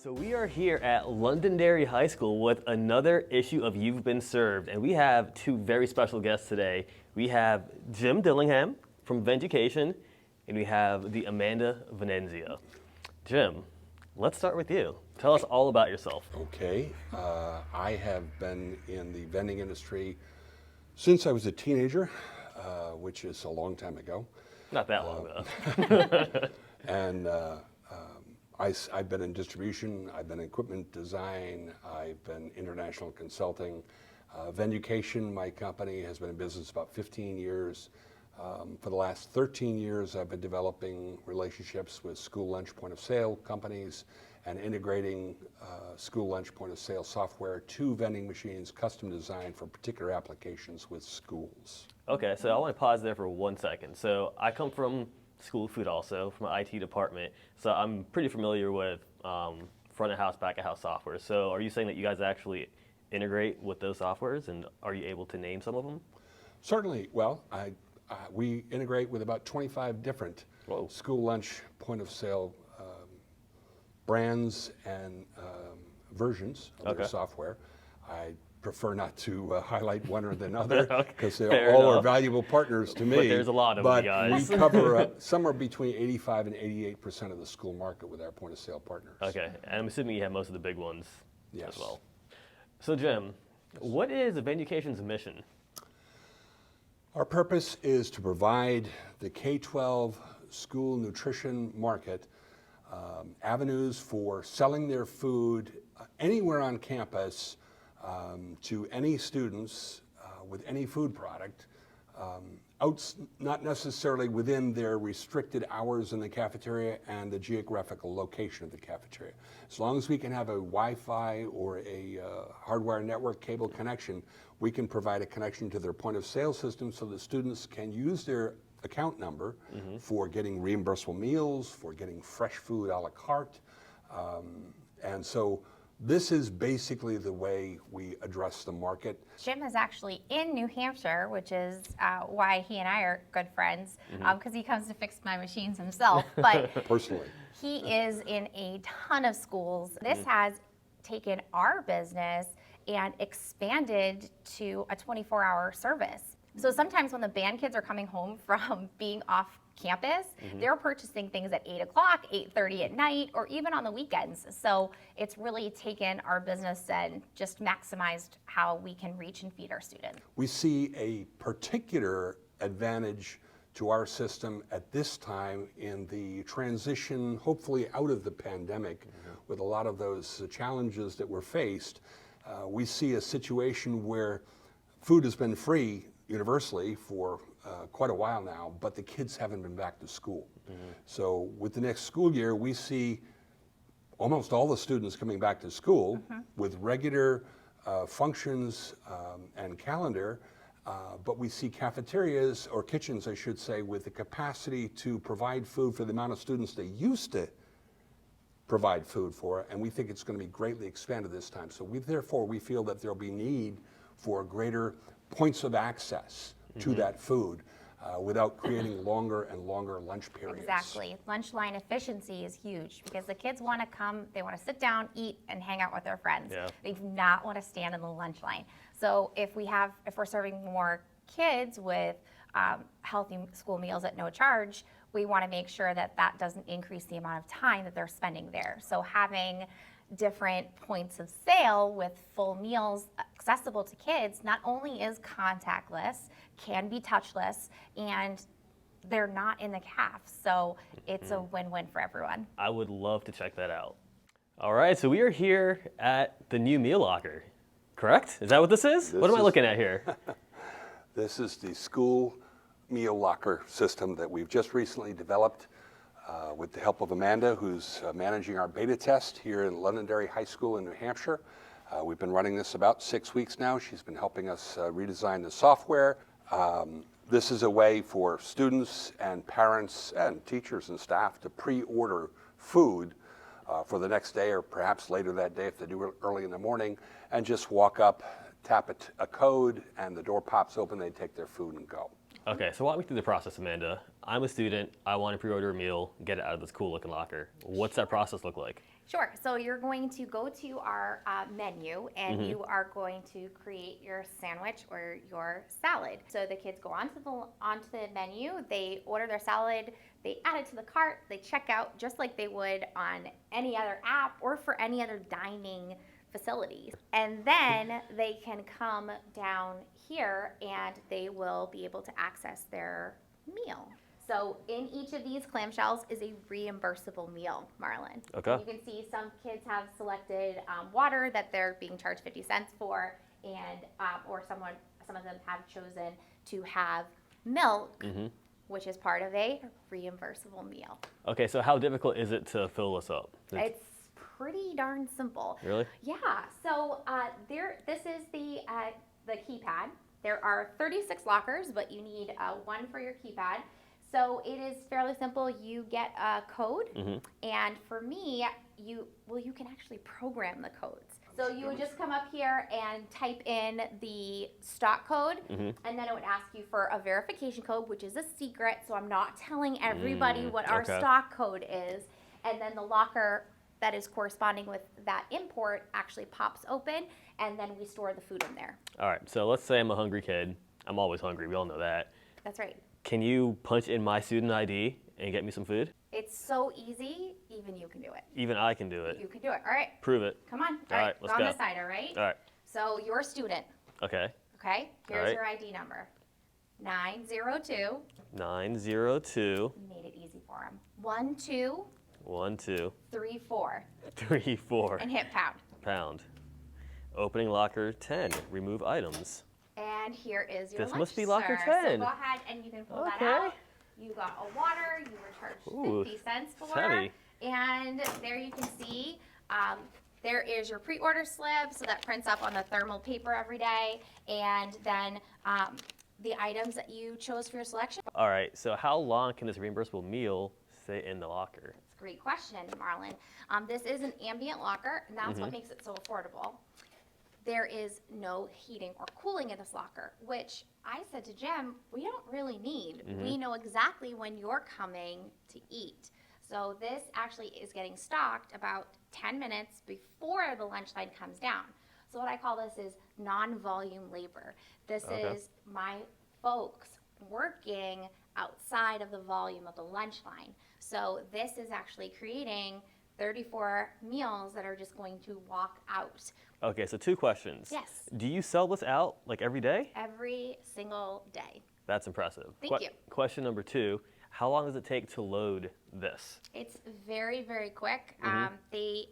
So we are here at Londonderry High School with another issue of You've Been Served, and we have two very special guests today. We have Jim Dillingham from Venducation, and we have the Amanda Venenzia. Jim, let's start with you. Tell us all about yourself. Okay, I have been in the vending industry since I was a teenager, which is a long time ago. Not that long though. And I've been in distribution, I've been in equipment design, I've been international consulting. Venducation, my company, has been in business about 15 years. For the last 13 years, I've been developing relationships with school lunch point of sale companies and integrating school lunch point of sale software to vending machines, custom designed for particular applications with schools. Okay, so I want to pause there for 1 second. So I come from school food also, from an IT department, so I'm pretty familiar with front of house, back of house software. So are you saying that you guys actually integrate with those softwares, and are you able to name some of them? Certainly. Well, we integrate with about 25 different school lunch point of sale brands and versions of their software. I prefer not to highlight one or the other because they all are valuable partners to me. But there's a lot of them, guys. We cover somewhere between 85 and 88% of the school market with our point of sale partners. Okay, and I'm assuming you have most of the big ones as well. So Jim, what is Venducation's mission? Our purpose is to provide the K-12 school nutrition market avenues for selling their food anywhere on campus to any students with any food product, not necessarily within their restricted hours in the cafeteria and the geographical location of the cafeteria. As long as we can have a Wi-Fi or a hardwire network cable connection, we can provide a connection to their point of sale system so that students can use their account number for getting reimbursable meals, for getting fresh food a la carte. And so this is basically the way we address the market. Jim is actually in New Hampshire, which is why he and I are good friends, because he comes to fix my machines himself. But personally, he is in a ton of schools. This has taken our business and expanded to a 24-hour service. So sometimes when the band kids are coming home from being off campus, they're purchasing things at 8 o'clock, 8:30 at night, or even on the weekends. So it's really taken our business and just maximized how we can reach and feed our students. We see a particular advantage to our system at this time in the transition, hopefully out of the pandemic, with a lot of those challenges that were faced. We see a situation where food has been free universally for quite a while now, but the kids haven't been back to school. So with the next school year, we see almost all the students coming back to school with regular functions and calendar, but we see cafeterias, or kitchens I should say, with the capacity to provide food for the amount of students they used to provide food for, and we think it's going to be greatly expanded this time. So therefore we feel that there'll be need for greater points of access to that food without creating longer and longer lunch periods. Exactly. Lunch line efficiency is huge because the kids want to come, they want to sit down, eat, and hang out with their friends. They do not want to stand in the lunch line. So if we're serving more kids with healthy school meals at no charge, we want to make sure that that doesn't increase the amount of time that they're spending there. So having different points of sale with full meals accessible to kids not only is contactless, can be touchless, and they're not in the caf. So it's a win-win for everyone. I would love to check that out. All right, so we are here at the new meal locker, correct? Is that what this is? What am I looking at here? This is the school meal locker system that we've just recently developed with the help of Amanda, who's managing our beta test here in Londonderry High School in New Hampshire. We've been running this about 6 weeks now. She's been helping us redesign the software. This is a way for students and parents and teachers and staff to pre-order food for the next day, or perhaps later that day if they do it early in the morning, and just walk up, tap a code, and the door pops open, they take their food and go. Okay, so walk me through the process, Amanda. I'm a student, I want to pre-order a meal, get it out of this cool looking locker. What's that process look like? Sure. So you're going to go to our menu and you are going to create your sandwich or your salad. So the kids go onto the menu, they order their salad, they add it to the cart, they check out just like they would on any other app or for any other dining facilities. And then they can come down here and they will be able to access their meal. So in each of these clamshells is a reimbursable meal, Marlon. Okay. You can see some kids have selected water that they're being charged 50 cents for, and or some of them have chosen to have milk, which is part of a reimbursable meal. Okay, so how difficult is it to fill this up? It's pretty darn simple. Really? Yeah. So this is the keypad. There are 36 lockers, but you need one for your keypad. So it is fairly simple. You get a code, and for me, you can actually program the codes. So you would just come up here and type in the stock code, and then it would ask you for a verification code, which is a secret. So I'm not telling everybody what our stock code is. And then the locker that is corresponding with that import actually pops open, and then we store the food in there. All right, so let's say I'm a hungry kid. I'm always hungry. We all know that. That's right. Can you punch in my student ID and get me some food? It's so easy, even you can do it. Even I can do it. You can do it. All right. Prove it. Come on. All right, let's go go. on this side, all right? All right. So you're a student, Okay. okay? Here's All right. your ID number. 902. 902. Made it easy for him. 1234. 1, 2, 3, 4. And hit pound. Pound. Opening locker 10. Remove items. And here is your This lunch, must be locker sir. 10. So go ahead and you can pull that Okay. out. You got a water. You were charged Ooh, 50 cents for. it's heavy. And there you can see there is your pre-order slip, so that prints up on the thermal paper every day. And then the items that you chose for your selection. All right, so how long can this reimbursable meal stay in the locker? It's a great question, Marlon. This is an ambient locker, and that's what makes it so affordable. There is no heating or cooling in this locker, which I said to Jim, we don't really need. We know exactly when you're coming to eat. So this actually is getting stocked about 10 minutes before the lunch line comes down. So what I call this is non-volume labor. This is my folks working outside of the volume of the lunch line. So this is actually creating 34 meals that are just going to walk out. Okay, so 2 questions. Yes. Do you sell this out like every day? Every single day. That's impressive. Thank you. Question number 2, how long does it take to load this? It's very, very quick. They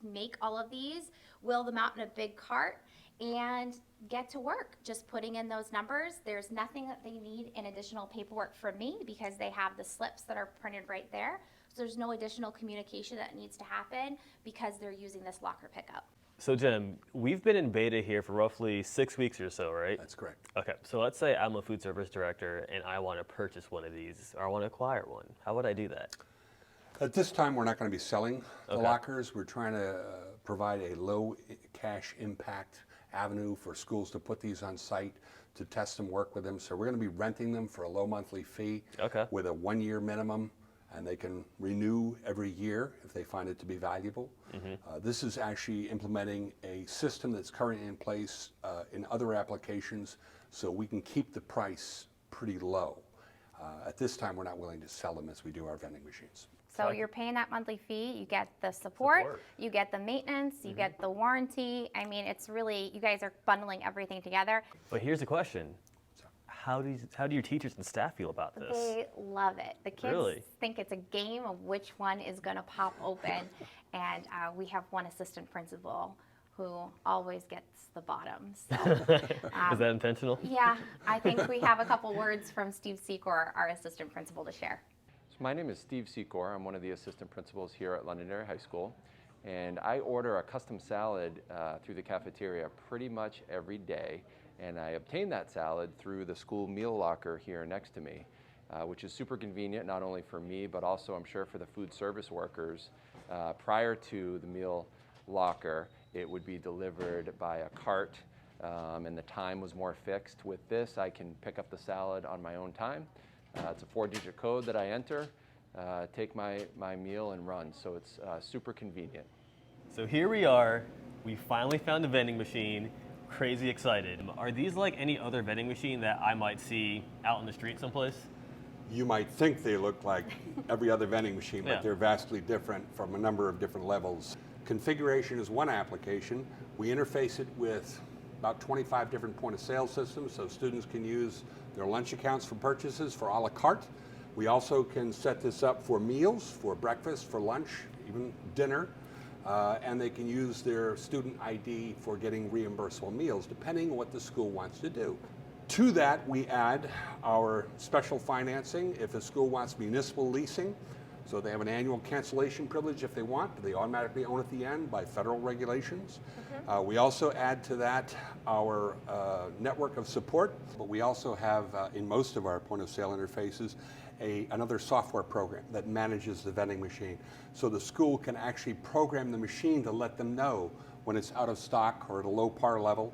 make all of these, wheel them out in a big cart, and get to work just putting in those numbers. There's nothing that they need in additional paperwork from me because they have the slips that are printed right there. So there's no additional communication that needs to happen because they're using this locker pickup. So Jim, we've been in beta here for roughly 6 weeks or so, right? That's correct. Okay, so let's say I'm a food service director and I want to purchase one of these or I want to acquire one. How would I do that? At this time, we're not going to be selling the lockers. We're trying to provide a low cash impact avenue for schools to put these on site, to test them, work with them. So we're going to be renting them for a low monthly fee with a 1-year minimum, and they can renew every year if they find it to be valuable. This is actually implementing a system that's currently in place in other applications, so we can keep the price pretty low. At this time, we're not willing to sell them as we do our vending machines. So you're paying that monthly fee, you get the support, you get the maintenance, you get the warranty. I mean, it's really, you guys are bundling everything together. But here's the question. How do your teachers and staff feel about this? They love it. The kids Really? think it's a game of which one is going to pop open. And we have one assistant principal who always gets the bottom. So, Is that intentional? yeah, I think we have a couple words from Steve Secor, our assistant principal, to share. So my name is Steve Secor. I'm one of the assistant principals here at Londonderry High School. And I order a custom salad through the cafeteria pretty much every day. And I obtain that salad through the school meal locker here next to me, which is super convenient, not only for me, but also I'm sure for the food service workers. Prior to the meal locker, it would be delivered by a cart, and the time was more fixed. With this, I can pick up the salad on my own time. It's a 4-digit code that I enter, take my meal and run, so it's super convenient. So here we are. We finally found a vending machine. Crazy excited. Are these like any other vending machine that I might see out in the street someplace? You might think they look like every other vending machine, but Yeah. they're vastly different from a number of different levels. Configuration is one application. We interface it with about 25 different point of sale systems, so students can use their lunch accounts for purchases for a la carte. We also can set this up for meals, for breakfast, for lunch, even dinner, and they can use their student ID for getting reimbursable meals, depending on what the school wants to do. To that, we add our special financing. If a school wants municipal leasing, so they have an annual cancellation privilege if they want, but they automatically own at the end by federal regulations. We also add to that our network of support, but we also have, in most of our point of sale interfaces, another software program that manages the vending machine. So the school can actually program the machine to let them know when it's out of stock or at a low par level.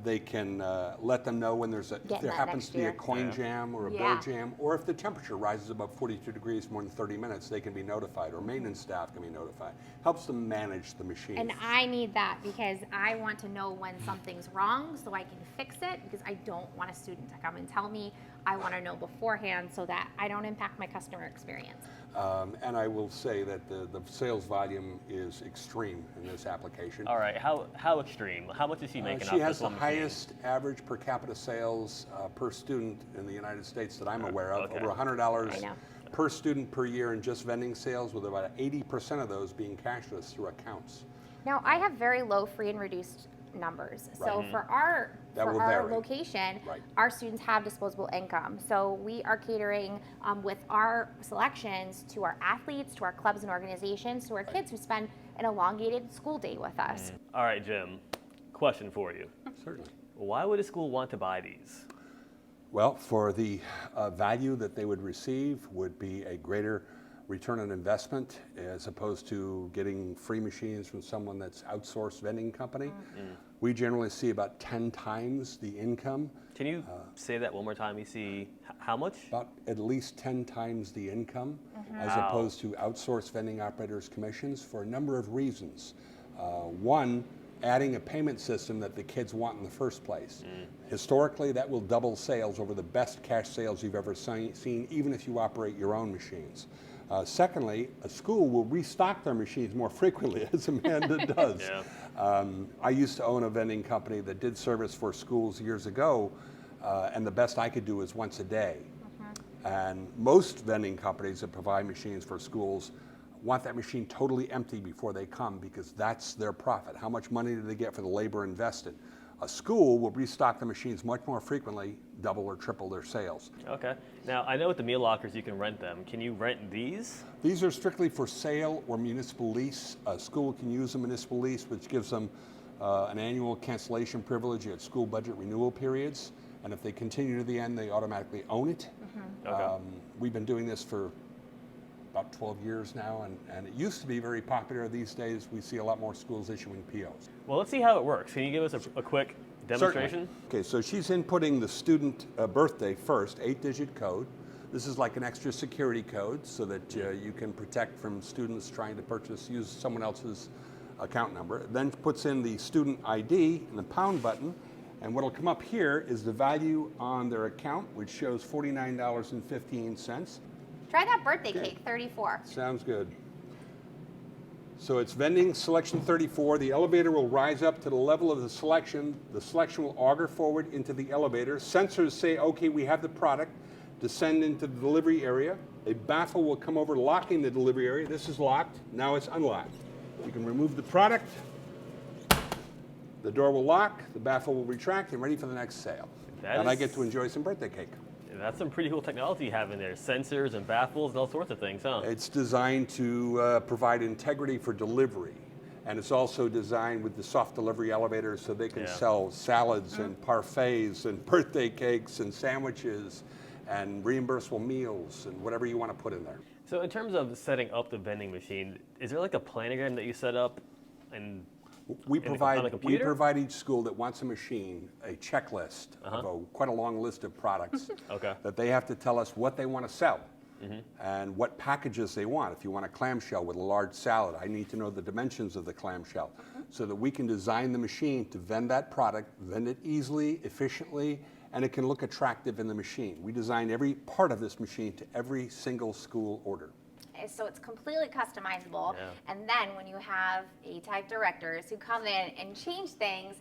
They can let them know when there happens to be a coin jam or a bill jam, or if the temperature rises above 42 degrees more than 30 minutes, they can be notified, or maintenance staff can be notified. Helps them manage the machine. And I need that because I want to know when something's wrong so I can fix it, because I don't want a student to come and tell me. I want to know beforehand so that I don't impact my customer experience. And I will say that the sales volume is extreme in this application. All right, how extreme? How much is she making She off has this the one machine? highest average per capita sales per student in the United States that I'm aware of, Okay. over $100 I know. per student per year in just vending sales, with about 80% of those being cashless through accounts. Now, I have very low free and reduced numbers. So Right. for our That will our vary. location, Right. our students have disposable income. So we are catering with our selections to our athletes, to our clubs and organizations, to our kids who spend an elongated school day with us. All right, Jim, question for you. Certainly. Why would a school want to buy these? Well, for the value that they would receive would be a greater return on investment, as opposed to getting free machines from someone that's outsourced vending company. We generally see about 10 times the income, Can you say that one more time? You see how much? about at least 10 times the income, as Wow. opposed to outsourced vending operators' commissions, for a number of reasons. One, adding a payment system that the kids want in the first place. Historically, that will double sales over the best cash sales you've ever seen, even if you operate your own machines. Secondly, a school will restock their machines more frequently, as Amanda does. Yeah. I used to own a vending company that did service for schools years ago, and the best I could do was once a day. And most vending companies that provide machines for schools want that machine totally empty before they come, because that's their profit. How much money do they get for the labor invested? A school will restock the machines much more frequently, double or triple their sales. Okay. Now, I know with the meal lockers you can rent them. Can you rent these? These are strictly for sale or municipal lease. A school can use a municipal lease, which gives them an annual cancellation privilege at school budget renewal periods. And if they continue to the end, they automatically own it. Okay. We've been doing this for about 12 years now, and it used to be very popular. These days, we see a lot more schools issuing POs. Well, let's see how it works. Can you give us a quick demonstration? Certainly. Okay, so she's inputting the student birthday first, 8-digit code. This is like an extra security code so that you can protect from students trying to use someone else's account number. Then puts in the student ID and the pound button, and what'll come up here is the value on their account, which shows $49.15. Try that birthday cake, 34. Sounds good. So it's vending selection 34. The elevator will rise up to the level of the selection. The selection will auger forward into the elevator. Sensors say, okay, we have the product. Descend into the delivery area. A baffle will come over, locking the delivery area. This is locked. Now it's unlocked. You can remove the product. The door will lock. The baffle will retract, and ready for the next sale. And I get to enjoy some birthday cake. That's some pretty cool technology you have in there. Sensors and baffles and all sorts of things, huh? It's designed to provide integrity for delivery. And it's also designed with the soft delivery elevators so they can sell salads and parfaits and birthday cakes and sandwiches and reimbursable meals and whatever you want to put in there. So in terms of setting up the vending machine, is there like a planogram that you set up? And We on the provide computer? each school that wants a machine a checklist of quite a long list of products Okay. that they have to tell us what they want to sell. and what packages they want. If you want a clamshell with a large salad, I need to know the dimensions of the clamshell so that we can design the machine to vend that product, vend it easily, efficiently, and it can look attractive in the machine. We design every part of this machine to every single school order. So it's completely customizable. Yeah. And then when you have A-type directors who come in and change things,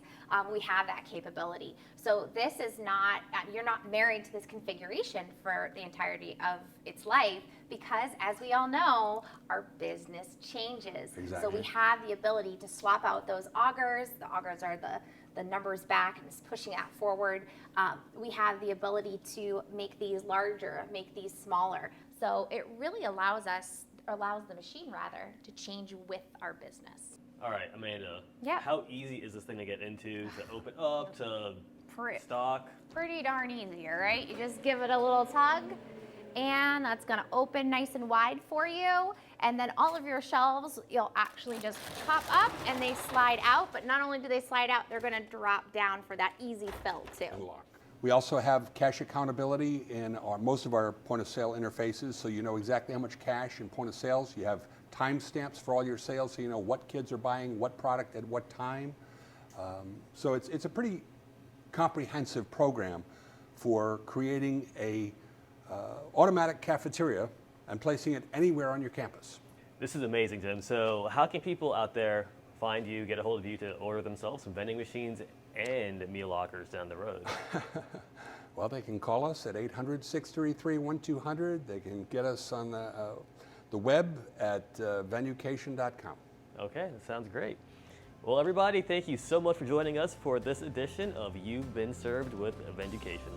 we have that capability. So this is not, you're not married to this configuration for the entirety of its life, because as we all know, our business changes. Exactly. So we have the ability to swap out those augers. The augers are the numbers back and it's pushing that forward. We have the ability to make these larger, make these smaller. So it really allows the machine rather, to change with our business. All right, Amanda. Yeah. How easy is this thing to get into, to open up, to stock? Pretty darn easy, right? You just give it a little tug, and that's gonna open nice and wide for you. And then all of your shelves, you'll actually just pop up and they slide out. But not only do they slide out, they're gonna drop down for that easy fill too. Unlock. We also have cash accountability in most of our point of sale interfaces, so you know exactly how much cash in point of sales. You have timestamps for all your sales, so you know what kids are buying what product at what time. So it's a pretty comprehensive program for creating a automatic cafeteria and placing it anywhere on your campus. This is amazing, Jim. So how can people out there find you, get a hold of you to order themselves some vending machines and meal lockers down the road? Well, they can call us at 800-633-1200. They can get us on the web at venducation.com. Okay, that sounds great. Well, everybody, thank you so much for joining us for this edition of You've Been Served with Venducation.